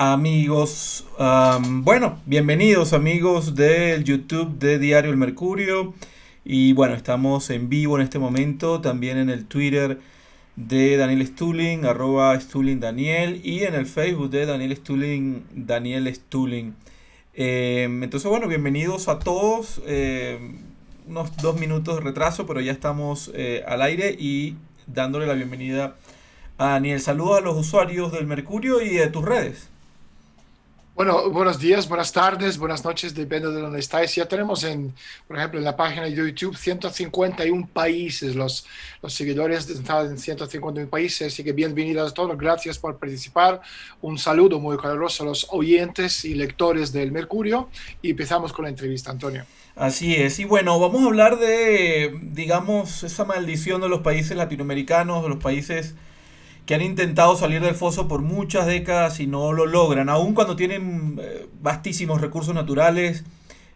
Amigos, bueno, bienvenidos amigos del YouTube de Diario El Mercurio. Y bueno, estamos en vivo en este momento, también en el Twitter de Daniel Stulin, arroba Stulin Daniel, y en el Facebook de Daniel Stulin, Daniel Stulin. Entonces, bueno, bienvenidos a todos. Unos 2 minutos de retraso, pero ya estamos al aire y dándole la bienvenida a Daniel. Saludos a los usuarios del Mercurio y de tus redes. Bueno, buenos días, buenas tardes, buenas noches, depende de dónde estáis. Ya tenemos por ejemplo, en la página de YouTube 151 países. Los seguidores están en 151 países, así que bienvenidos a todos. Gracias por participar. Un saludo muy caluroso a los oyentes y lectores del Mercurio. Y empezamos con la entrevista, Antonio. Así es, y bueno, vamos a hablar de, digamos, esa maldición de los países latinoamericanos, de los países que han intentado salir del foso por muchas décadas y no lo logran, aun cuando tienen vastísimos recursos naturales,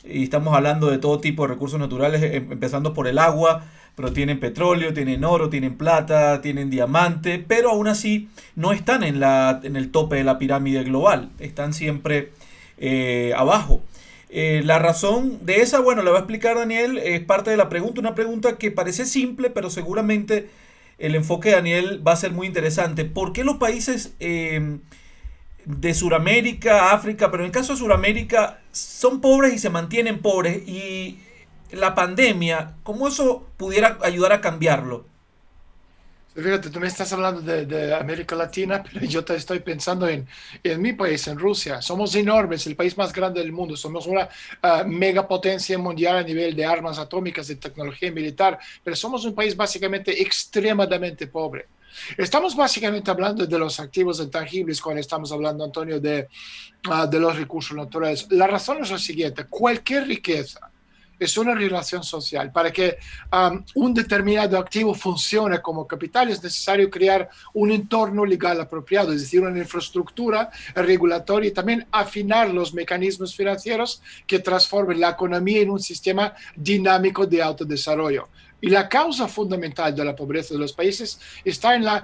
y estamos hablando de todo tipo de recursos naturales, empezando por el agua, pero tienen petróleo, tienen oro, tienen plata, tienen diamante, pero aún así no están en el tope de la pirámide global, están siempre abajo. La razón de esa, bueno, la va a explicar Daniel, es parte de la pregunta, una pregunta que parece simple, pero seguramente el enfoque de Daniel va a ser muy interesante. ¿Por qué los países de Sudamérica, África, pero en el caso de Sudamérica, son pobres y se mantienen pobres? Y la pandemia, ¿cómo eso pudiera ayudar a cambiarlo? Fíjate, tú me estás hablando de América Latina, pero yo te estoy pensando en mi país, en Rusia. Somos enormes, el país más grande del mundo. Somos una megapotencia mundial a nivel de armas atómicas, de tecnología militar, pero somos un país básicamente extremadamente pobre. Estamos básicamente hablando de los activos intangibles cuando estamos hablando, Antonio, de los recursos naturales. La razón es la siguiente: cualquier riqueza es una relación social. Para que un determinado activo funcione como capital es necesario crear un entorno legal apropiado, es decir, una infraestructura regulatoria y también afinar los mecanismos financieros que transformen la economía en un sistema dinámico de autodesarrollo. Y la causa fundamental de la pobreza de los países está en la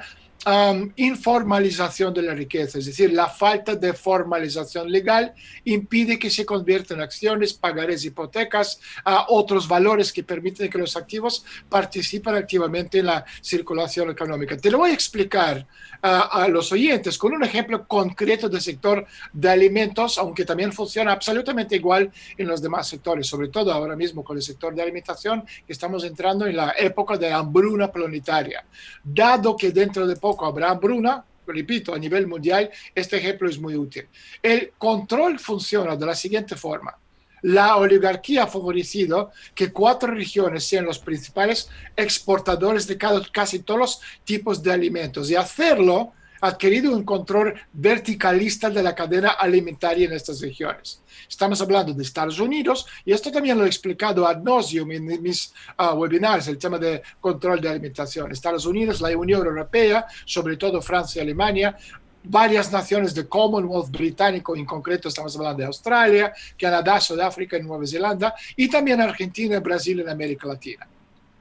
informalización de la riqueza, es decir, la falta de formalización legal impide que se convierta en acciones, pagarés, hipotecas, otros valores que permiten que los activos participen activamente en la circulación económica. Te lo voy a explicar a los oyentes con un ejemplo concreto del sector de alimentos, aunque también funciona absolutamente igual en los demás sectores, sobre todo ahora mismo con el sector de alimentación, que estamos entrando en la época de hambruna planetaria. Dado que dentro de poco habrá hambruna, repito, a nivel mundial, este ejemplo es muy útil. El control funciona de la siguiente forma. La oligarquía ha favorecido que 4 regiones sean los principales exportadores de casi todos los tipos de alimentos y hacerlo ha adquirido un control verticalista de la cadena alimentaria en estas regiones. Estamos hablando de Estados Unidos, y esto también lo he explicado ad nauseum en mis webinars, el tema de control de alimentación. Estados Unidos, la Unión Europea, sobre todo Francia y Alemania, varias naciones de Commonwealth británico, en concreto estamos hablando de Australia, Canadá, Sudáfrica y Nueva Zelanda, y también Argentina y Brasil en América Latina.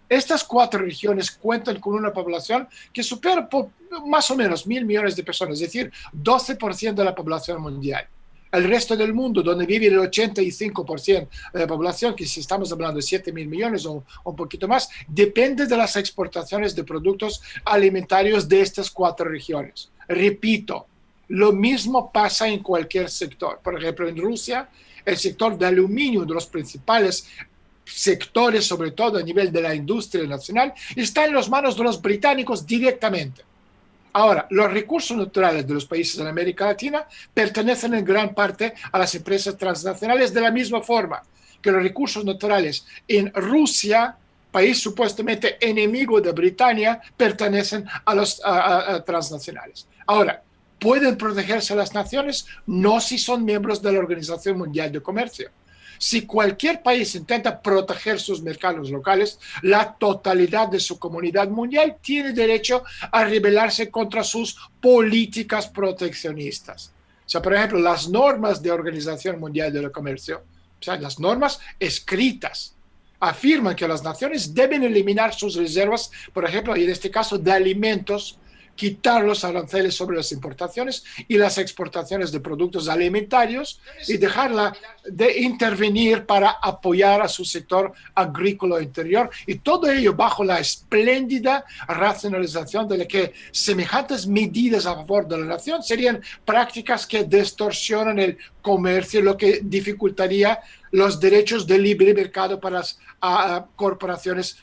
Estas 4 regiones cuentan con una población que supera por más o menos 1.000 millones de personas, es decir, 12% de la población mundial. El resto del mundo, donde vive el 85% de la población, que si estamos hablando de 7.000 millones o un poquito más, depende de las exportaciones de productos alimentarios de estas 4 regiones. Repito, lo mismo pasa en cualquier sector. Por ejemplo, en Rusia, el sector de aluminio, de los principales sectores, sobre todo a nivel de la industria nacional, está en las manos de los británicos directamente. Ahora, los recursos naturales de los países de América Latina pertenecen en gran parte a las empresas transnacionales, de la misma forma que los recursos naturales en Rusia, país supuestamente enemigo de Britania, pertenecen a los transnacionales. Ahora, ¿pueden protegerse las naciones? No, si son miembros de la Organización Mundial de Comercio. Si cualquier país intenta proteger sus mercados locales, la totalidad de su comunidad mundial tiene derecho a rebelarse contra sus políticas proteccionistas. O sea, por ejemplo, las normas de Organización Mundial del Comercio, o sea, las normas escritas, afirman que las naciones deben eliminar sus reservas, por ejemplo, y en este caso, de alimentos, quitar los aranceles sobre las importaciones y las exportaciones de productos alimentarios y dejarla de intervenir para apoyar a su sector agrícola interior, y todo ello bajo la espléndida racionalización de la que semejantes medidas a favor de la nación serían prácticas que distorsionan el comercio, lo que dificultaría los derechos de libre mercado para las corporaciones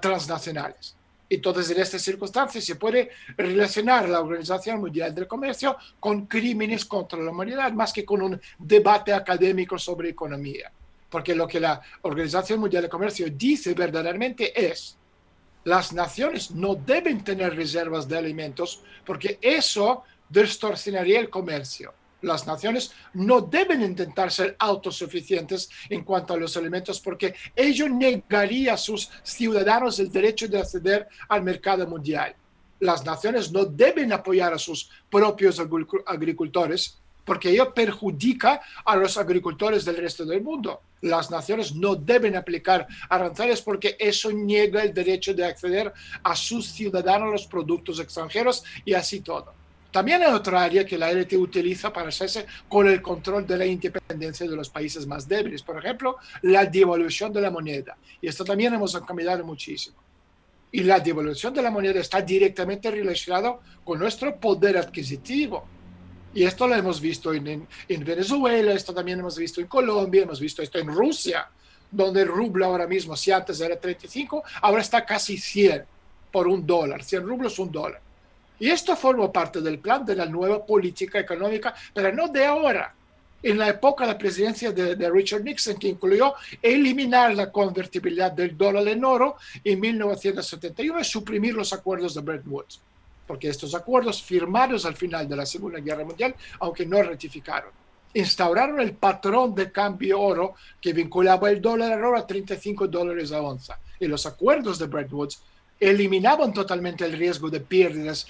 transnacionales. Entonces, en estas circunstancias se puede relacionar la Organización Mundial del Comercio con crímenes contra la humanidad, más que con un debate académico sobre economía. Porque lo que la Organización Mundial del Comercio dice verdaderamente es: las naciones no deben tener reservas de alimentos porque eso distorsionaría el comercio. Las naciones no deben intentar ser autosuficientes en cuanto a los alimentos porque ello negaría a sus ciudadanos el derecho de acceder al mercado mundial. Las naciones no deben apoyar a sus propios agricultores porque ello perjudica a los agricultores del resto del mundo. Las naciones no deben aplicar aranceles porque eso niega el derecho de acceder a sus ciudadanos a los productos extranjeros, y así todo. También hay otra área que la élite utiliza para hacerse con el control de la independencia de los países más débiles. Por ejemplo, la devaluación de la moneda. Y esto también hemos cambiado muchísimo. Y la devaluación de la moneda está directamente relacionado con nuestro poder adquisitivo. Y esto lo hemos visto en Venezuela, esto también hemos visto en Colombia, hemos visto esto en Rusia, donde el rublo ahora mismo, si antes era 35, ahora está casi 100 por $1. 100 rublos, $1. Y esto forma parte del plan de la nueva política económica, pero no de ahora. En la época de la presidencia de Richard Nixon, que incluyó eliminar la convertibilidad del dólar en oro en 1971 y suprimir los acuerdos de Bretton Woods. Porque estos acuerdos, firmados al final de la Segunda Guerra Mundial, aunque no ratificaron, instauraron el patrón de cambio oro que vinculaba el dólar al oro a $35 a onza. Y los acuerdos de Bretton Woods eliminaban totalmente el riesgo de pérdidas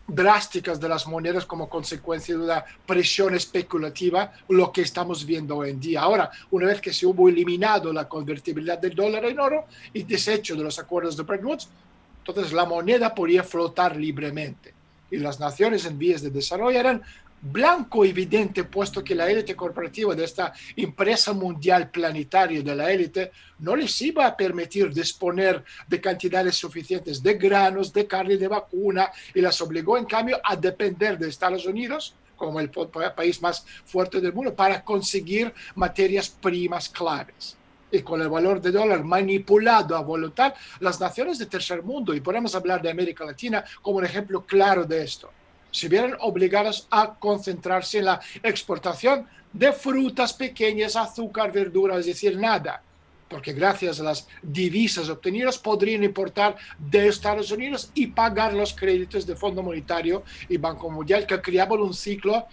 drásticas de las monedas como consecuencia de una presión especulativa, lo que estamos viendo hoy en día. Ahora, una vez que se hubo eliminado la convertibilidad del dólar en oro y deshecho de los acuerdos de Bretton Woods, entonces la moneda podía flotar libremente. Y las naciones en vías de desarrollo eran blanco evidente, puesto que la élite corporativa de esta empresa mundial planetaria de la élite no les iba a permitir disponer de cantidades suficientes de granos, de carne de vacuna, y las obligó en cambio a depender de Estados Unidos como el país más fuerte del mundo para conseguir materias primas claves. Y con el valor de dólar manipulado a voluntad, las naciones de tercer mundo, y podemos hablar de América Latina como un ejemplo claro de esto, se vieron obligados a concentrarse en la exportación de frutas pequeñas, azúcar, verduras, es decir, nada, porque gracias a las divisas obtenidas podrían importar de Estados Unidos y pagar los créditos de Fondo Monetario y Banco Mundial, que creaban un ciclo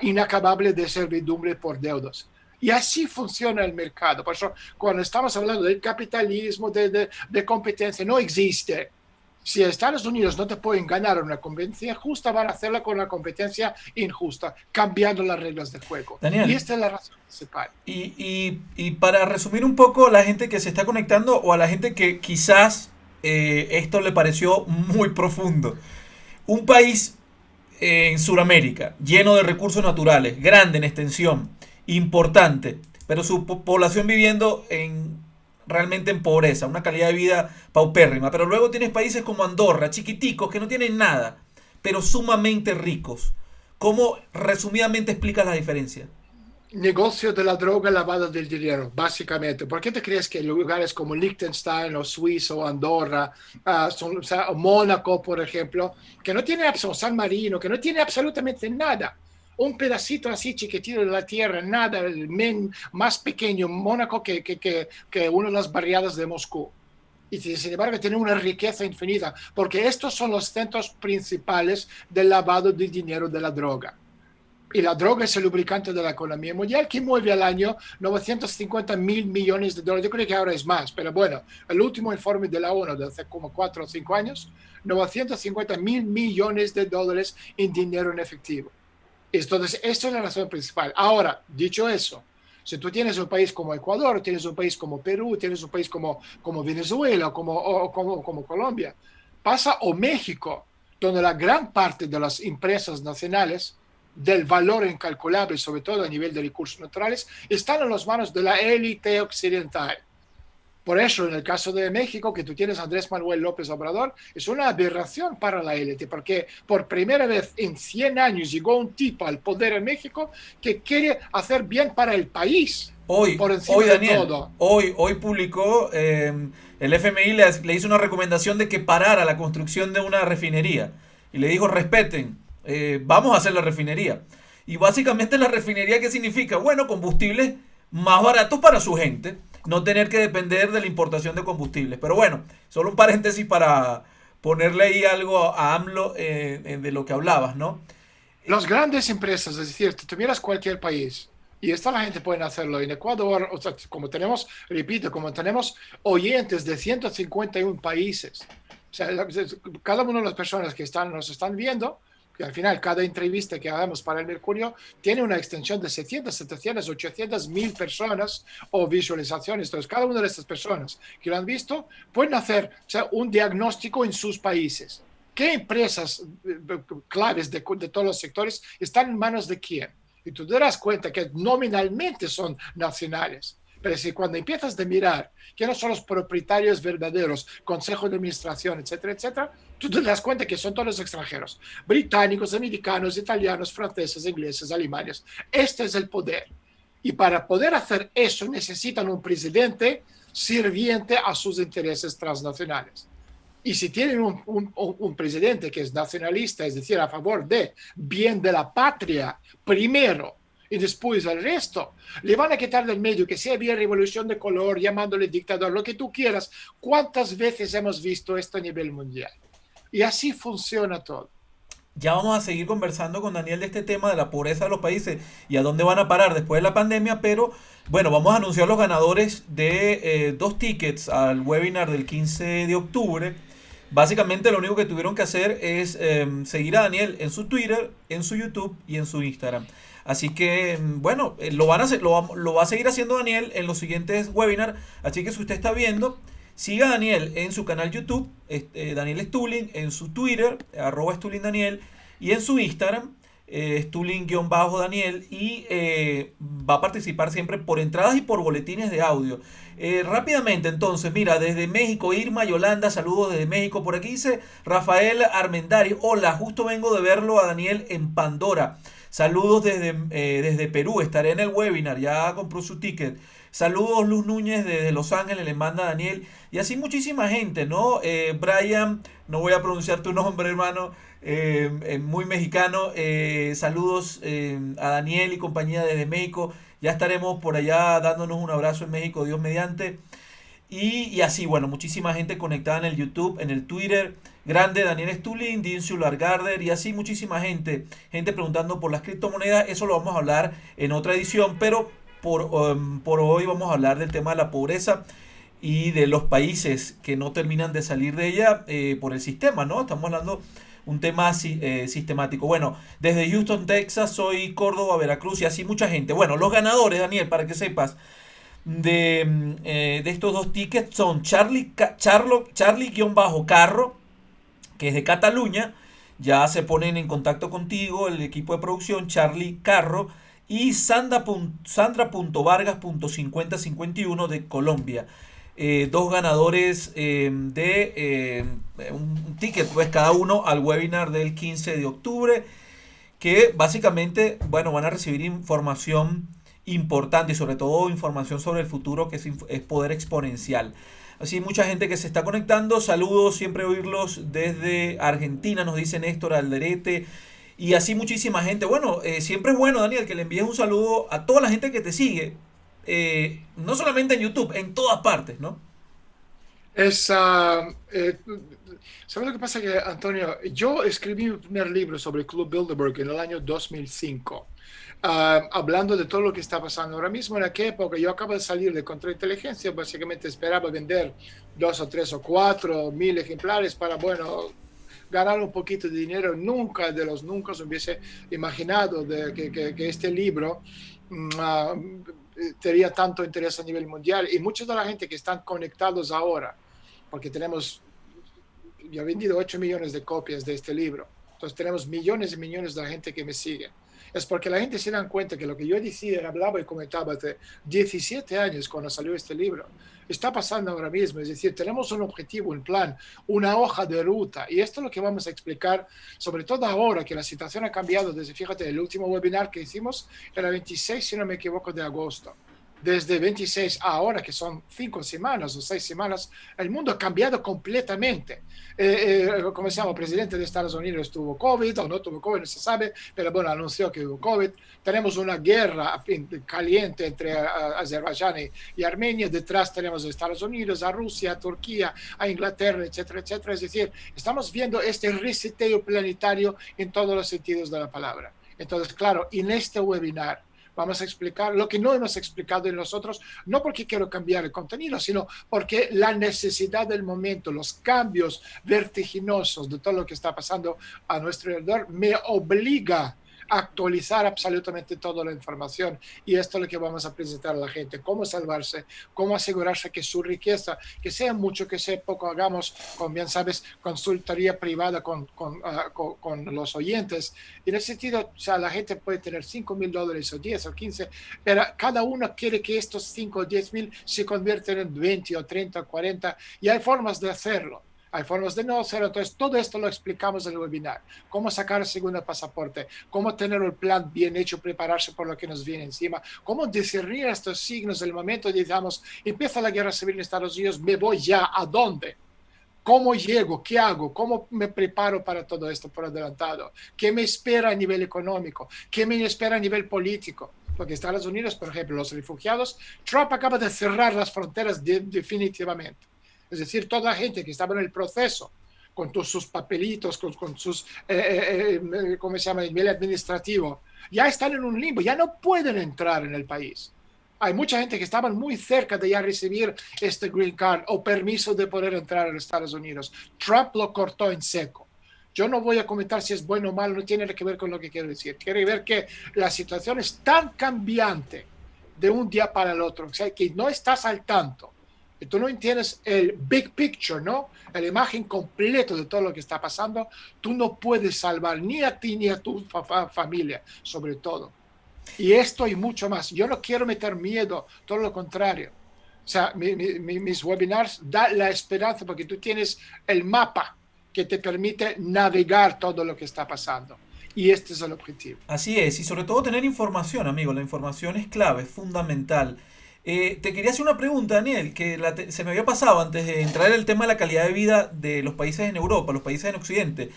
inacabable de servidumbre por deudas. Y así funciona el mercado. Por eso, cuando estamos hablando del capitalismo, de competencia, no existe. Si Estados Unidos no te pueden ganar una competencia justa, van a hacerla con una competencia injusta, cambiando las reglas del juego. Daniel, Y esta es la razón principal. y para resumir un poco a la gente que se está conectando o a la gente que quizás esto le pareció muy profundo. Un país en Sudamérica, lleno de recursos naturales, grande en extensión, importante, pero su población viviendo realmente en pobreza, una calidad de vida paupérrima. Pero luego tienes países como Andorra, chiquiticos, que no tienen nada, pero sumamente ricos. ¿Cómo resumidamente explicas la diferencia? Negocio de la droga, lavado del dinero, básicamente. ¿Por qué te crees que lugares como Liechtenstein o Suiza o Andorra, o sea, Mónaco, por ejemplo, que no tiene San Marino, que no tiene absolutamente nada, un pedacito así chiquitito de la tierra, nada, el más pequeño, Mónaco, que una de las barriadas de Moscú? Y sin embargo tiene una riqueza infinita, porque estos son los centros principales del lavado de dinero de la droga. Y la droga es el lubricante de la economía mundial, que mueve al año 950 mil millones de dólares. Yo creo que ahora es más, pero bueno, el último informe de la ONU de hace como 4 o 5 años, 950 mil millones de dólares en dinero en efectivo. Entonces, esto es la razón principal. Ahora, dicho eso, si tú tienes un país como Ecuador, tienes un país como Perú, tienes un país como Venezuela como Colombia, o México, donde la gran parte de las empresas nacionales del valor incalculable, sobre todo a nivel de recursos naturales, están en las manos de la élite occidental. Por eso, en el caso de México, que tú tienes a Andrés Manuel López Obrador, es una aberración para la élite, porque por primera vez en 100 años llegó un tipo al poder en México que quiere hacer bien para el país, por Hoy encima de Daniel, todo. hoy publicó, el FMI le hizo una recomendación de que parara la construcción de una refinería. Y le dijo, respeten, vamos a hacer la refinería. Y básicamente la refinería, ¿qué significa? Bueno, combustibles más baratos para su gente. No tener que depender de la importación de combustibles. Pero bueno, solo un paréntesis para ponerle ahí algo a AMLO de lo que hablabas, ¿no? Las grandes empresas, es decir, tú miras cualquier país y esta la gente puede hacerlo en Ecuador, o sea, como tenemos, repito, como tenemos oyentes de 151 países, o sea, cada una de las personas que nos están viendo, que al final cada entrevista que hagamos para el Mercurio tiene una extensión de 700, 700, 800 mil personas o visualizaciones. Entonces, cada una de estas personas que lo han visto pueden hacer, o sea, un diagnóstico en sus países. ¿Qué empresas claves de todos los sectores están en manos de quién? Y tú te das cuenta que nominalmente son nacionales. Pero si cuando empiezas a mirar quiénes son los propietarios verdaderos, consejo de administración, etcétera, etcétera, tú te das cuenta que son todos extranjeros. Británicos, americanos, italianos, franceses, ingleses, alemanes. Este es el poder. Y para poder hacer eso necesitan un presidente sirviente a sus intereses transnacionales. Y si tienen un presidente que es nacionalista, es decir, a favor de bien de la patria primero y después el resto, le van a quitar del medio que sea bien revolución de color, llamándole dictador, lo que tú quieras. ¿Cuántas veces hemos visto esto a nivel mundial? Y así funciona todo. Ya vamos a seguir conversando con Daniel de este tema de la pobreza de los países y a dónde van a parar después de la pandemia, pero bueno, vamos a anunciar los ganadores de dos tickets al webinar del 15 de octubre. Básicamente lo único que tuvieron que hacer es seguir a Daniel en su Twitter, en su YouTube y en su Instagram. Así que, bueno, lo van a hacer, lo va a seguir haciendo Daniel en los siguientes webinars. Así que si usted está viendo, siga a Daniel en su canal YouTube, Daniel Stulin, en su Twitter, arroba Stulin Daniel, y en su Instagram, Stulin-Daniel, y va a participar siempre por entradas y por boletines de audio. Rápidamente, entonces, mira, desde México, Irma Yolanda, saludos desde México. Por aquí dice Rafael Armendari, hola, justo vengo de verlo a Daniel en Pandora. Saludos desde Perú, estaré en el webinar, ya compró su ticket. Saludos Luz Núñez desde Los Ángeles, le manda a Daniel. Y así muchísima gente, ¿no? Brian, no voy a pronunciar tu nombre, hermano, muy mexicano. Saludos a Daniel y compañía desde México. Ya estaremos por allá dándonos un abrazo en México, Dios mediante. Y así, bueno, muchísima gente conectada en el YouTube, en el Twitter. Grande Daniel Stulin, Dincio Largarder y así muchísima gente. Gente preguntando por las criptomonedas. Eso lo vamos a hablar en otra edición, pero por hoy vamos a hablar del tema de la pobreza y de los países que no terminan de salir de ella por el sistema, ¿no? Estamos hablando un tema sistemático. Bueno, desde Houston, Texas, soy Córdoba, Veracruz y así mucha gente. Bueno, los ganadores, Daniel, para que sepas, de estos dos tickets son Charlie-Carro, que es de Cataluña. Ya se ponen en contacto contigo el equipo de producción, Charlie Carro, y Sandra.Vargas.5051 de Colombia. Dos ganadores un ticket, pues cada uno al webinar del 15 de octubre, que básicamente, bueno, van a recibir información importante y sobre todo información sobre el futuro, que es poder exponencial. Así mucha gente que se está conectando. Saludos, siempre oírlos desde Argentina, nos dice Néstor Alderete. Y así muchísima gente. Bueno, siempre es bueno, Daniel, que le envíes un saludo a toda la gente que te sigue. No solamente en YouTube, en todas partes, ¿no? Es, ¿Sabes lo que pasa? Que, Antonio, yo escribí mi primer libro sobre Club Bilderberg en el año 2005, hablando de todo lo que está pasando ahora mismo. En aquella época yo acabo de salir de Contrainteligencia, básicamente esperaba vender 2 o 3 o 4 mil ejemplares para, bueno, ganar un poquito de dinero. Nunca de los nunca se hubiese imaginado que este libro tenía tanto interés a nivel mundial, y mucha de la gente que están conectados ahora, porque tenemos yo he vendido 8 millones de copias de este libro. Entonces tenemos millones y millones de gente que me sigue. Es porque la gente se da cuenta que lo que yo decía, hablaba y comentaba hace 17 años cuando salió este libro, está pasando ahora mismo. Es decir, tenemos un objetivo, un plan, una hoja de ruta. Y esto es lo que vamos a explicar, sobre todo ahora que la situación ha cambiado. Desde, fíjate, el último webinar que hicimos era 26, si no me equivoco, de agosto. Desde 26 a ahora, que son 5 semanas o 6 semanas, el mundo ha cambiado completamente. Como se llama, el presidente de Estados Unidos tuvo COVID o no tuvo COVID, no se sabe, pero bueno, anunció que hubo COVID. Tenemos una guerra caliente entre Azerbaiyán y Armenia. Detrás tenemos a Estados Unidos, a Rusia, a Turquía, a Inglaterra, etcétera, etcétera. Es decir, estamos viendo este reseteo planetario en todos los sentidos de la palabra. Entonces, claro, en este webinar vamos a explicar lo que no hemos explicado en los otros, no porque quiero cambiar el contenido, sino porque la necesidad del momento, los cambios vertiginosos de todo lo que está pasando a nuestro alrededor, me obliga a actualizar absolutamente toda la información. Y esto es lo que vamos a presentar a la gente: cómo salvarse, cómo asegurarse que su riqueza, que sea mucho, que sea poco, hagamos, como bien sabes, consultoría privada con los oyentes. En ese sentido, o sea, la gente puede tener $5,000 o 10 o 15, pero cada uno quiere que estos 5 o 10 mil se conviertan en 20 o 30 o 40, y hay formas de hacerlo. Hay formas de no hacerlo. Entonces, todo esto lo explicamos en el webinar. Cómo sacar el segundo pasaporte, cómo tener el plan bien hecho, prepararse por lo que nos viene encima, cómo discernir estos signos del momento. Digamos, empieza la guerra civil en Estados Unidos, ¿me voy ya? ¿A dónde? ¿Cómo llego? ¿Qué hago? ¿Cómo me preparo para todo esto por adelantado? ¿Qué me espera a nivel económico? ¿Qué me espera a nivel político? Porque Estados Unidos, por ejemplo, los refugiados, Trump acaba de cerrar las fronteras definitivamente. Es decir, toda la gente que estaba en el proceso, con todos sus papelitos, con sus, ¿cómo se llama?, nivel administrativo, ya están en un limbo, ya no pueden entrar en el país. Hay mucha gente que estaba muy cerca de ya recibir este green card o permiso de poder entrar a los Estados Unidos. Trump lo cortó en seco. Yo no voy a comentar si es bueno o malo, no tiene que ver con lo que quiero decir. Quiero ver que la situación es tan cambiante de un día para el otro, o sea, que no estás al tanto. Y tú no entiendes el big picture, ¿no? La imagen completa de todo lo que está pasando. Tú no puedes salvar ni a ti ni a tu familia, sobre todo. Y esto y mucho más. Yo no quiero meter miedo, todo lo contrario. O sea, mis webinars dan la esperanza porque tú tienes el mapa que te permite navegar todo lo que está pasando. Y este es el objetivo. Así es, y sobre todo tener información, amigo. La información es clave, es fundamental. Te quería hacer una pregunta, Daniel, que se me había pasado antes de entrar en el tema de la calidad de vida de los países en Europa, los países en Occidente.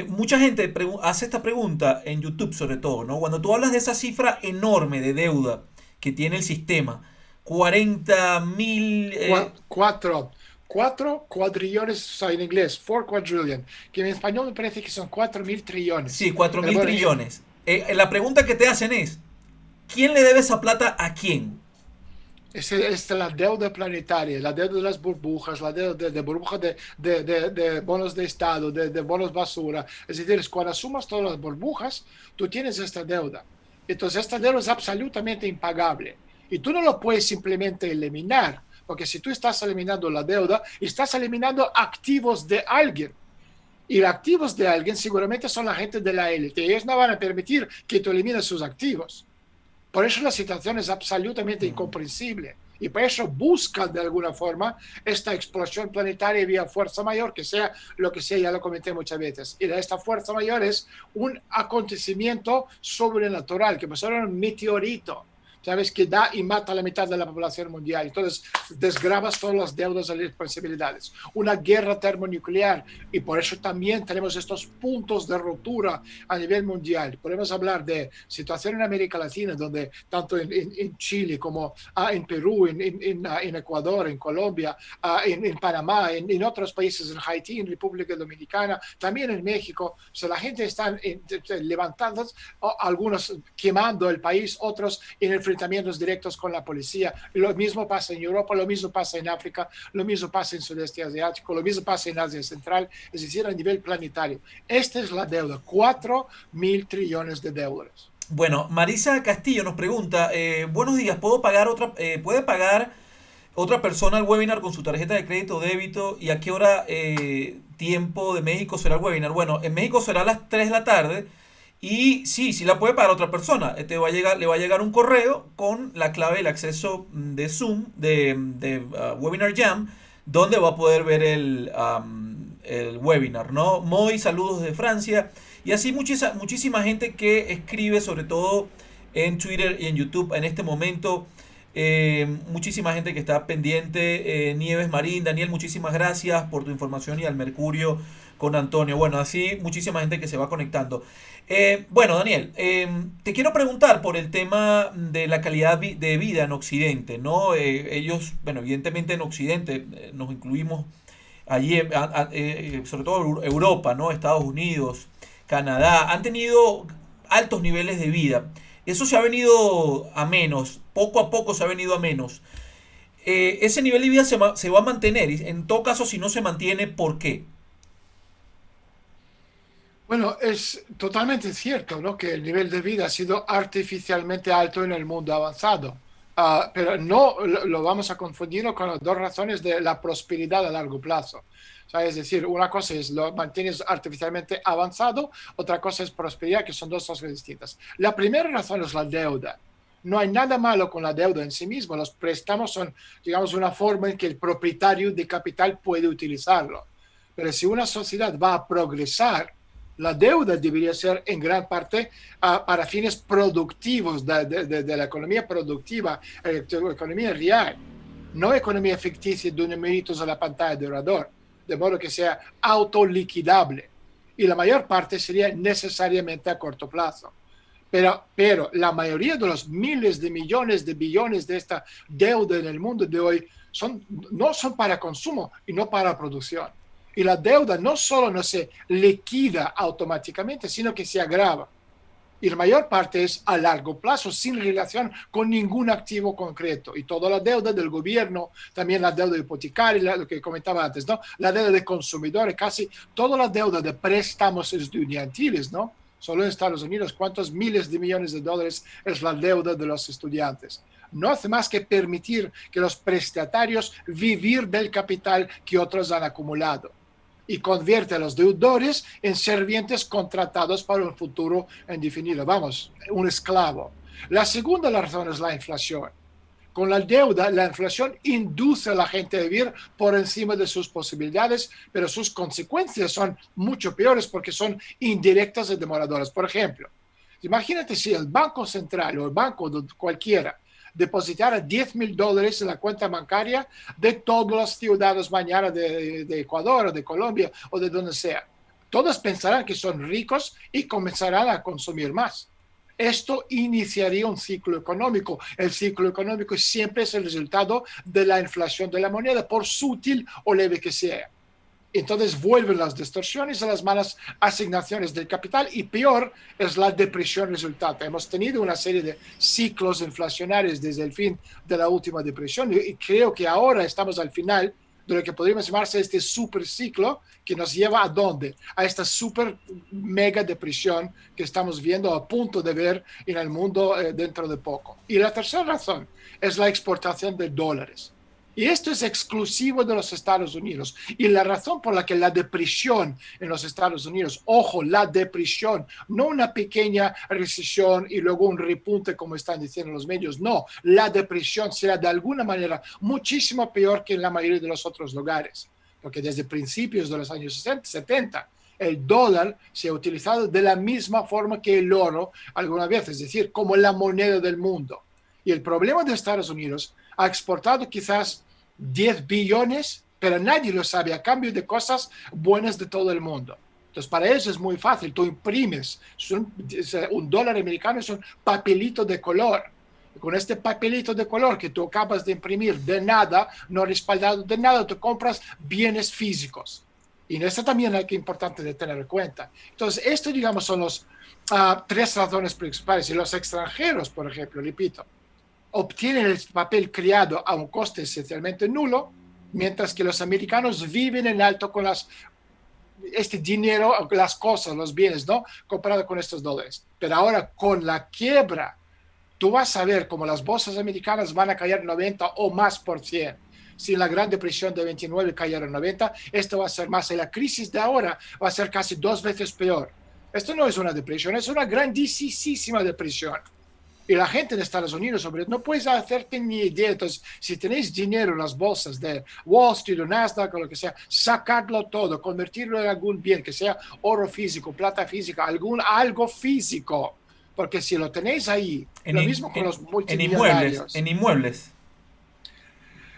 Mucha gente hace esta pregunta en YouTube sobre todo, ¿no? Cuando tú hablas de esa cifra enorme de deuda que tiene el sistema, 40.000... Cuatro cuadrillones, o sea, en inglés, 4 quadrillion, que en español me parece que son 4.000 trillones. sí, cuatro Pero mil bueno, trillones. La pregunta que te hacen es, ¿quién le debe esa plata a quién? es la deuda planetaria, la deuda de las burbujas, la deuda de burbujas de bonos de Estado, de bonos basura. Es decir, cuando sumas todas las burbujas, tú tienes esta deuda. Entonces, esta deuda es absolutamente impagable. Y tú no lo puedes simplemente eliminar, porque si tú estás eliminando la deuda, estás eliminando activos de alguien. Y los activos de alguien seguramente son la gente de la élite. Ellos no van a permitir que tú elimines sus activos. Por eso la situación es absolutamente incomprensible. Y por eso buscan de alguna forma esta explosión planetaria vía fuerza mayor, que sea lo que sea, ya lo comenté muchas veces. Y esta fuerza mayor es un acontecimiento sobrenatural, que pasó en un meteorito, ¿sabes? Que da y mata a la mitad de la población mundial. Entonces, desgrabas todas las deudas y responsabilidades. Una guerra termonuclear. Y por eso también tenemos estos puntos de ruptura a nivel mundial. Podemos hablar de situación en América Latina, donde tanto en Chile como en Perú, en Ecuador, en Colombia, en Panamá, en otros países, en Haití, en República Dominicana, también en México. O sea, la gente está levantando, algunos quemando el país, otros en enfrentamientos directos con la policía. Lo mismo pasa en Europa, lo mismo pasa en África, lo mismo pasa en Sudeste Asiático, lo mismo pasa en Asia Central, es decir, a nivel planetario. Esta es la deuda, 4.000 trillones de dólares. Bueno, Marisa Castillo nos pregunta, buenos días, ¿puede pagar otra persona al webinar con su tarjeta de crédito o débito. ¿Y a qué hora, tiempo de México será el webinar? Bueno, en México será a las 3 de la tarde. Y sí, sí la puede pagar otra persona. Le va a llegar un correo con la clave del acceso de Zoom, de Webinar Jam, donde va a poder ver el webinar, ¿no? Moy, saludos de Francia. Y así muchísima gente que escribe, sobre todo en Twitter y en YouTube en este momento. Muchísima gente que está pendiente. Nieves Marín, Daniel, muchísimas gracias por tu información y al Mercurio con Antonio. Bueno, así muchísima gente que se va conectando. Bueno, Daniel, te quiero preguntar por el tema de la calidad de vida en Occidente, ¿no? Ellos, bueno, evidentemente en Occidente nos incluimos allí, sobre todo Europa, ¿no? Estados Unidos, Canadá, han tenido altos niveles de vida. Eso se ha venido a menos, poco a poco se ha venido a menos. Ese nivel de vida se va a mantener, y en todo caso, si no se mantiene, ¿por qué? Bueno, es totalmente cierto, ¿no? Que el nivel de vida ha sido artificialmente alto en el mundo avanzado. Pero no lo vamos a confundir con las dos razones de la prosperidad a largo plazo. O sea, es decir, una cosa es lo mantienes artificialmente avanzado, otra cosa es prosperidad, que son dos cosas distintas. La primera razón es la deuda. No hay nada malo con la deuda en sí mismo. Los préstamos son, digamos, una forma en que el propietario de capital puede utilizarlo. Pero si una sociedad va a progresar, la deuda debería ser en gran parte para fines productivos de la economía productiva, economía real, no economía ficticia de numeritos a la pantalla de orador, de modo que sea autoliquidable. Y la mayor parte sería necesariamente a corto plazo. Pero la mayoría de los miles de millones de billones de esta deuda en el mundo de hoy no son para consumo y no para producción. Y la deuda no solo no se liquida automáticamente, sino que se agrava. Y la mayor parte es a largo plazo, sin relación con ningún activo concreto. Y toda la deuda del gobierno, también la deuda hipotecaria, lo que comentaba antes, ¿no? La deuda de consumidores, casi toda la deuda de préstamos estudiantiles, ¿no? Solo en Estados Unidos, ¿cuántos miles de millones de dólares es la deuda de los estudiantes? No hace más que permitir que los prestatarios vivir del capital que otros han acumulado y convierte a los deudores en servientes contratados para un futuro indefinido. Vamos, un esclavo. La segunda razón es la inflación. Con la deuda, la inflación induce a la gente a vivir por encima de sus posibilidades, pero sus consecuencias son mucho peores porque son indirectas y demoradoras. Por ejemplo, imagínate si el Banco Central o el banco de cualquiera depositara $10,000 en la cuenta bancaria de todos los ciudadanos mañana de Ecuador o de Colombia o de donde sea. Todos pensarán que son ricos y comenzarán a consumir más. Esto iniciaría un ciclo económico. El ciclo económico siempre es el resultado de la inflación de la moneda, por sutil o leve que sea. Entonces vuelven las distorsiones a las malas asignaciones del capital y peor es la depresión resultante. Hemos tenido una serie de ciclos inflacionarios desde el fin de la última depresión y creo que ahora estamos al final de lo que podríamos llamarse este super ciclo que nos lleva a dónde? A esta super mega depresión que estamos viendo a punto de ver en el mundo dentro de poco. Y la tercera razón es la exportación de dólares. Y esto es exclusivo de los Estados Unidos. Y la razón por la que la depresión en los Estados Unidos, ojo, la depresión, no una pequeña recesión y luego un repunte como están diciendo los medios, no, la depresión será de alguna manera muchísimo peor que en la mayoría de los otros lugares. Porque desde principios de los años 60, 70, el dólar se ha utilizado de la misma forma que el oro alguna vez, es decir, como la moneda del mundo. Y el problema de Estados Unidos ha exportado quizás 10 billones, pero nadie lo sabe, a cambio de cosas buenas de todo el mundo. Entonces, para eso es muy fácil. Tú imprimes un dólar americano, es un papelito de color. Y con este papelito de color que tú acabas de imprimir de nada, no respaldado de nada, tú compras bienes físicos. Y esto también es importante de tener en cuenta. Entonces, esto, digamos, son los tres razones principales. Y los extranjeros, por ejemplo, repito, obtienen el papel creado a un coste esencialmente nulo, mientras que los americanos viven en alto con este dinero, las cosas, los bienes, ¿no? Comparado con estos dólares. Pero ahora, con la quiebra tú vas a ver como las bolsas americanas van a caer 90 o más por cien. Si la Gran Depresión de 29 cayeron 90, esto va a ser más. Y la crisis de ahora va a ser casi 2 veces peor. Esto no es una depresión, es una grandísima depresión. Y la gente en Estados Unidos, sobre todo, no puedes hacerte ni idea. Entonces, si tenéis dinero en las bolsas de Wall Street o Nasdaq o lo que sea, sacadlo todo, convertirlo en algún bien, que sea oro físico, plata física, algo físico. Porque si lo tenéis ahí, En, lo in- mismo con los en inmuebles, multimillonarios. en inmuebles.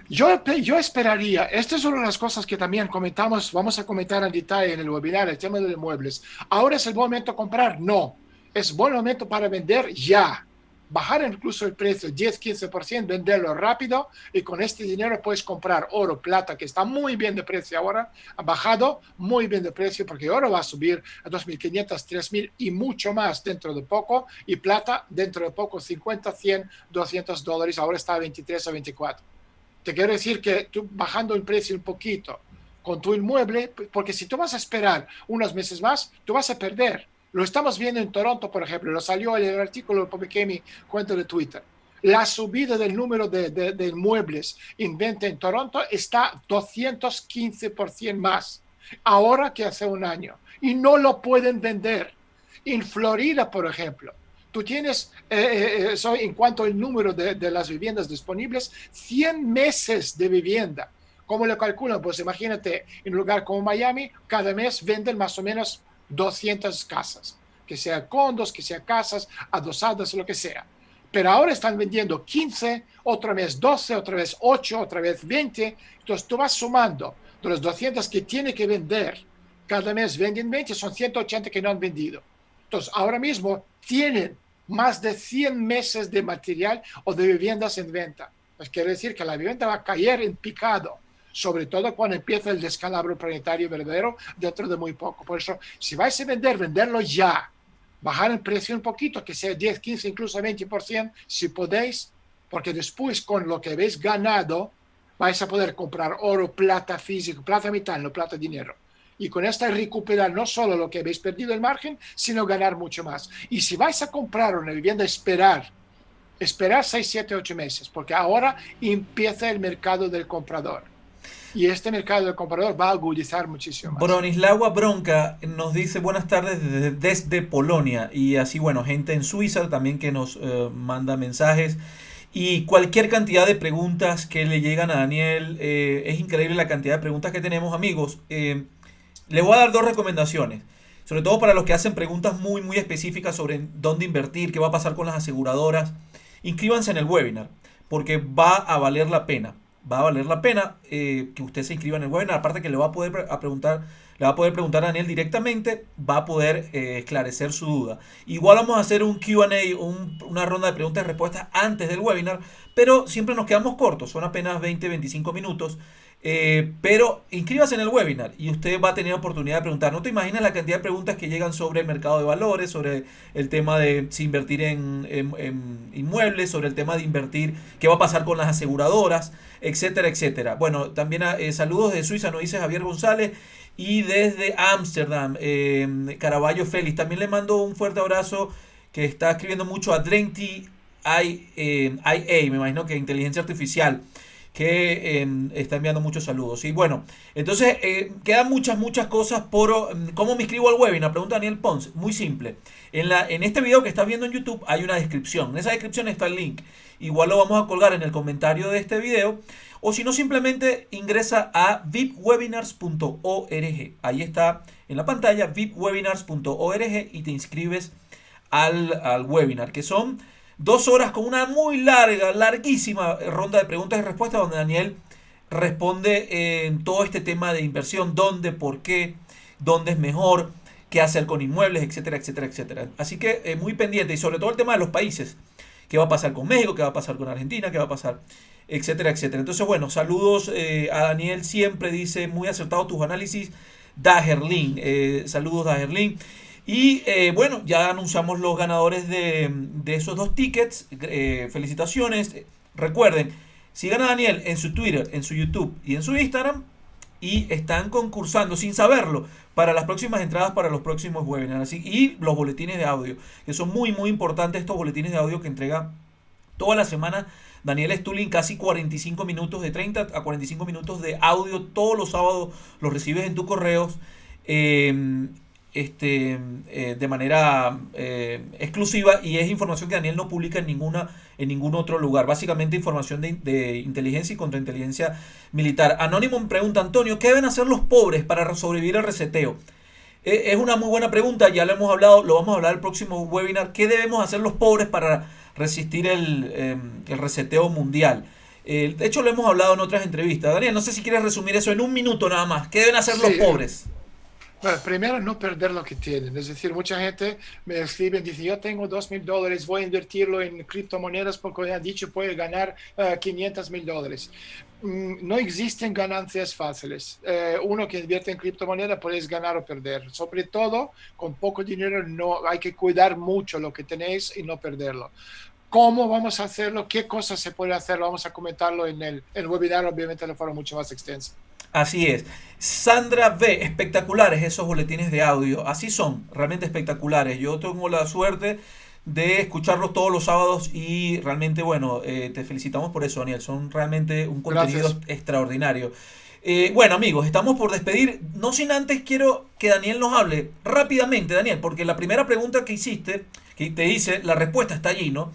Yo esperaría, esta es una de las cosas que también comentamos, vamos a comentar en detalle en el webinar, el tema de los muebles. ¿Ahora es el buen momento de comprar? No. Es buen momento para vender ya. Bajar incluso el precio 10-15%, venderlo rápido y con este dinero puedes comprar oro, plata, que está muy bien de precio ahora, ha bajado muy bien de precio porque oro va a subir a 2.500, 3.000 y mucho más dentro de poco y plata dentro de poco 50, 100, $200, ahora está a 23 o 24. Te quiero decir que tú bajando el precio un poquito con tu inmueble, porque si tú vas a esperar unos meses más, tú vas a perder. Lo estamos viendo en Toronto, por ejemplo, lo salió el artículo, lo publiqué en mi cuenta de Twitter. La subida del número de inmuebles en venta en Toronto está 215% más ahora que hace un año y no lo pueden vender. En Florida, por ejemplo, tú tienes, en cuanto al número de las viviendas disponibles, 100 meses de vivienda. ¿Cómo lo calculan? Pues imagínate, en un lugar como Miami, cada mes venden más o menos 200 casas, que sean condos, que sean casas adosadas, lo que sea. Pero ahora están vendiendo 15, otra vez 12, otra vez 8, otra vez 20. Entonces tú vas sumando de los 200 que tiene que vender, cada mes venden 20, son 180 que no han vendido. Entonces ahora mismo tienen más de 100 meses de material o de viviendas en venta. Pues quiere decir que la vivienda va a caer en picado, sobre todo cuando empieza el descalabro planetario verdadero dentro de muy poco. Por eso, si vais a vender, venderlo ya. Bajar el precio un poquito, que sea 10, 15, incluso 20%, si podéis, porque después con lo que habéis ganado, vais a poder comprar oro, plata físico, plata metal, no plata dinero. Y con esta recuperar no solo lo que habéis perdido el margen, sino ganar mucho más. Y si vais a comprar una vivienda, esperar 6, 7, 8 meses, porque ahora empieza el mercado del comprador. Y este mercado del comprador va a agudizar muchísimo más. Bronislawa Bronca nos dice buenas tardes desde Polonia y así bueno, gente en Suiza también que nos manda mensajes y cualquier cantidad de preguntas que le llegan a Daniel, es increíble la cantidad de preguntas que tenemos amigos. Le voy a dar dos recomendaciones, sobre todo para los que hacen preguntas muy específicas sobre dónde invertir, qué va a pasar con las aseguradoras. Inscríbanse en el webinar, porque va a valer la pena. Va a valer la pena que usted se inscriba en el webinar. Aparte que le va a poder preguntar a Daniel directamente, va a poder esclarecer su duda. Igual vamos a hacer un Q&A, una ronda de preguntas y respuestas antes del webinar, pero siempre nos quedamos cortos, son apenas 20-25 minutos. Pero inscríbase en el webinar y usted va a tener oportunidad de preguntar. No te imaginas la cantidad de preguntas que llegan sobre el mercado de valores, sobre el tema de si invertir en inmuebles, sobre el tema de invertir, qué va a pasar con las aseguradoras, etcétera, etcétera. Bueno, también saludos de Suiza, nos dice Javier González. Y desde Ámsterdam, Caraballo Félix. También le mando un fuerte abrazo que está escribiendo mucho a Drenti IA, me imagino que inteligencia artificial, que está enviando muchos saludos. Y bueno, entonces quedan muchas cosas por... ¿Cómo me inscribo al webinar? Pregunta Daniel Pons. Muy simple. En este video que estás viendo en YouTube hay una descripción. En esa descripción está el link. Igual lo vamos a colgar en el comentario de este video. O si no, simplemente ingresa a vipwebinars.org. Ahí está en la pantalla, vipwebinars.org, y te inscribes al webinar, que son 2 horas con una muy larguísima ronda de preguntas y respuestas donde Daniel responde en todo este tema de inversión, dónde, por qué, dónde es mejor, qué hacer con inmuebles, etcétera, etcétera, etcétera. Así que muy pendiente, y sobre todo el tema de los países. ¿Qué va a pasar con México? ¿Qué va a pasar con Argentina? ¿Qué va a pasar? Etcétera, etcétera. Entonces, bueno, saludos a Daniel, siempre dice, muy acertado tus análisis, Dagerlin. Saludos, Dagerlin. Y bueno, ya anunciamos los ganadores de esos 2 tickets. Felicitaciones. Recuerden, sigan a Daniel en su Twitter, en su YouTube y en su Instagram. Y están concursando, sin saberlo, para las próximas entradas para los próximos webinars. Y los boletines de audio, que son muy importantes, estos boletines de audio que entrega Toda la semana Daniel Stulin, casi 45 minutos, de 30 a 45 minutos de audio, todos los sábados los recibes en tus correos. eh, de manera exclusiva, y es información que Daniel no publica en ningún otro lugar. Básicamente información de inteligencia y contrainteligencia militar. Anónimo me pregunta: Antonio, ¿qué deben hacer los pobres para sobrevivir al reseteo? Es una muy buena pregunta, ya lo hemos hablado, lo vamos a hablar en el próximo webinar. ¿Qué debemos hacer los pobres para resistir el reseteo mundial? De hecho, lo hemos hablado en otras entrevistas. Daniel, no sé si quieres resumir eso en un minuto nada más. ¿Qué deben hacer los Sí, pobres? bueno, primero, no perder lo que tienen. Es decir, mucha gente me escribe y dice: yo tengo $2,000, voy a invertirlo en criptomonedas porque me han dicho puede ganar $500,000. No existen ganancias fáciles. Uno que invierte en criptomonedas puedes ganar o perder. Sobre todo, con poco dinero no hay que cuidar mucho lo que tenéis y no perderlo. ¿Cómo vamos a hacerlo? ¿Qué cosas se puede hacer? Vamos a comentarlo en el webinar, obviamente de forma mucho más extensa. Así es. Sandra B, espectaculares esos boletines de audio. Así son, realmente espectaculares. Yo tengo la suerte de escucharlos todos los sábados y realmente, bueno, te felicitamos por eso, Daniel. Son realmente un contenido Gracias. extraordinario. Bueno, amigos, estamos por despedir. No sin antes quiero que Daniel nos hable rápidamente, Daniel, porque la primera pregunta que hiciste, que te hice, la respuesta está allí, ¿no?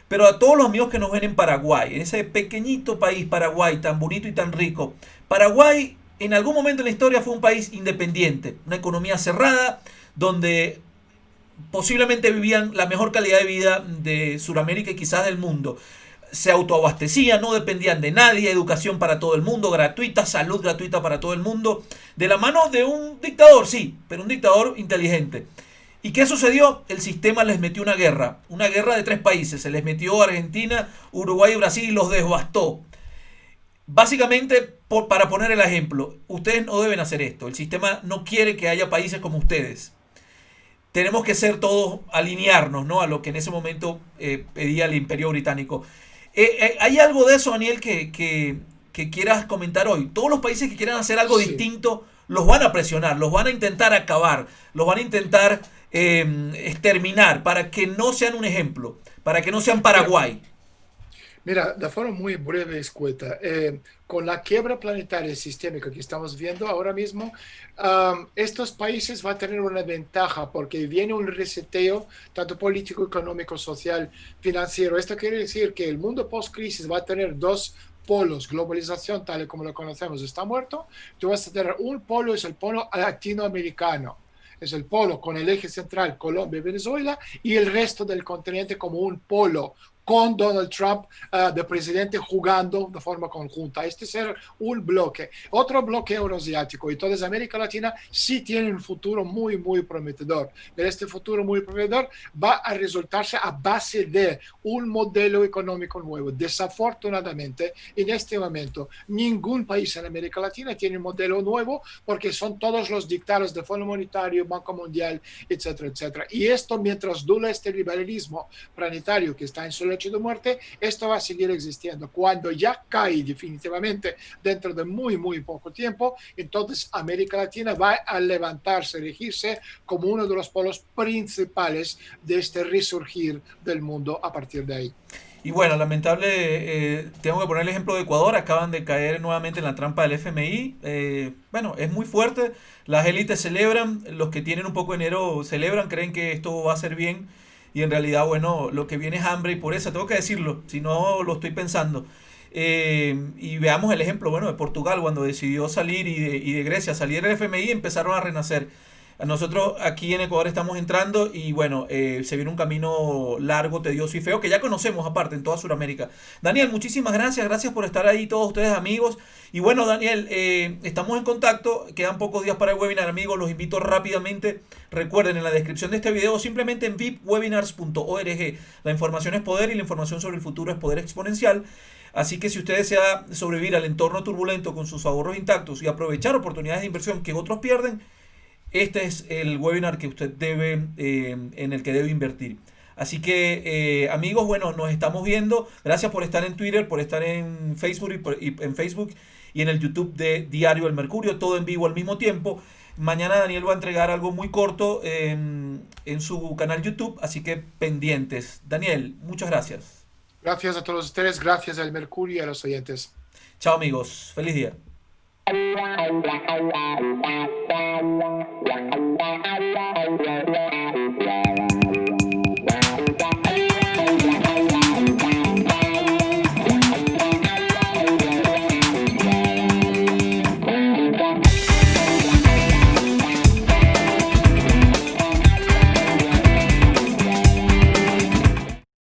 Pero a todos los amigos que nos ven en Paraguay, en ese pequeñito país Paraguay, tan bonito y tan rico, Paraguay en algún momento en la historia fue un país independiente, una economía cerrada, donde posiblemente vivían la mejor calidad de vida de Sudamérica y quizás del mundo. Se autoabastecían, no dependían de nadie, educación para todo el mundo, gratuita, salud gratuita para todo el mundo, de la mano de un dictador, sí, pero un dictador inteligente. ¿Y qué sucedió? El sistema les metió una guerra de tres países. Se les metió Argentina, Uruguay y Brasil y los devastó. Básicamente, para poner el ejemplo, ustedes no deben hacer esto. El sistema no quiere que haya países como ustedes. Tenemos que ser todos, alinearnos, ¿no?, a lo que en ese momento pedía el Imperio Británico. ¿Hay algo de eso, Daniel, que quieras comentar hoy? Todos los países que quieran hacer algo Sí. distinto los van a presionar, los van a intentar acabar, los van a intentar exterminar para que no sean un ejemplo, para que no sean Mira, Paraguay. Mira, de forma muy breve y escueta, con la quiebra planetaria sistémica que estamos viendo ahora mismo, estos países van a tener una ventaja porque viene un reseteo tanto político, económico, social, financiero. Esto quiere decir que el mundo post-crisis va a tener dos polos. Globalización, tal y como lo conocemos, está muerto. Tú vas a tener un polo, es el polo latinoamericano. Es el polo con el eje central Colombia y Venezuela, y el resto del continente como un polo con Donald Trump de presidente jugando de forma conjunta. Este ser un bloque. Otro bloque euroasiático y toda América Latina sí tiene un futuro muy, muy prometedor. Pero este futuro muy prometedor va a resultarse a base de un modelo económico nuevo. Desafortunadamente, en este momento, ningún país en América Latina tiene un modelo nuevo porque son todos los dictados de Fondo Monetario, Banco Mundial, etcétera, etcétera. Y esto, mientras dura este liberalismo planetario que está en su lecho de muerte, esto va a seguir existiendo. Cuando ya cae definitivamente dentro de muy, muy poco tiempo, entonces América Latina va a levantarse, elegirse como uno de los polos principales de este resurgir del mundo a partir de ahí. Y bueno, lamentable, tengo que poner el ejemplo de Ecuador, acaban de caer nuevamente en la trampa del FMI. Bueno, es muy fuerte, las élites celebran, los que tienen un poco de dinero celebran, creen que esto va a ser bien, y en realidad, bueno, lo que viene es hambre y pobreza, tengo que decirlo, si no lo estoy pensando. Y veamos el ejemplo, bueno, de Portugal, cuando decidió salir, y de Grecia, salir del FMI, empezaron a renacer. Nosotros aquí en Ecuador estamos entrando y bueno, se viene un camino largo, tedioso y feo que ya conocemos aparte en toda Sudamérica. Daniel, muchísimas gracias, gracias por estar ahí, todos ustedes amigos. Y bueno, Daniel, estamos en contacto, quedan pocos días para el webinar, amigos, los invito rápidamente. Recuerden, en la descripción de este video, simplemente en vipwebinars.org, la información es poder y la información sobre el futuro es poder exponencial. Así que si usted desea sobrevivir al entorno turbulento con sus ahorros intactos y aprovechar oportunidades de inversión que otros pierden, este es el webinar que usted debe, en el que debe invertir. Así que, amigos, bueno, nos estamos viendo. Gracias por estar en Twitter, por estar en Facebook en Facebook y en el YouTube de Diario El Mercurio, todo en vivo al mismo tiempo. Mañana Daniel va a entregar algo muy corto en su canal YouTube, así que pendientes. Daniel, muchas gracias. Gracias a todos ustedes, gracias al Mercurio y a los oyentes. Chao amigos, feliz día.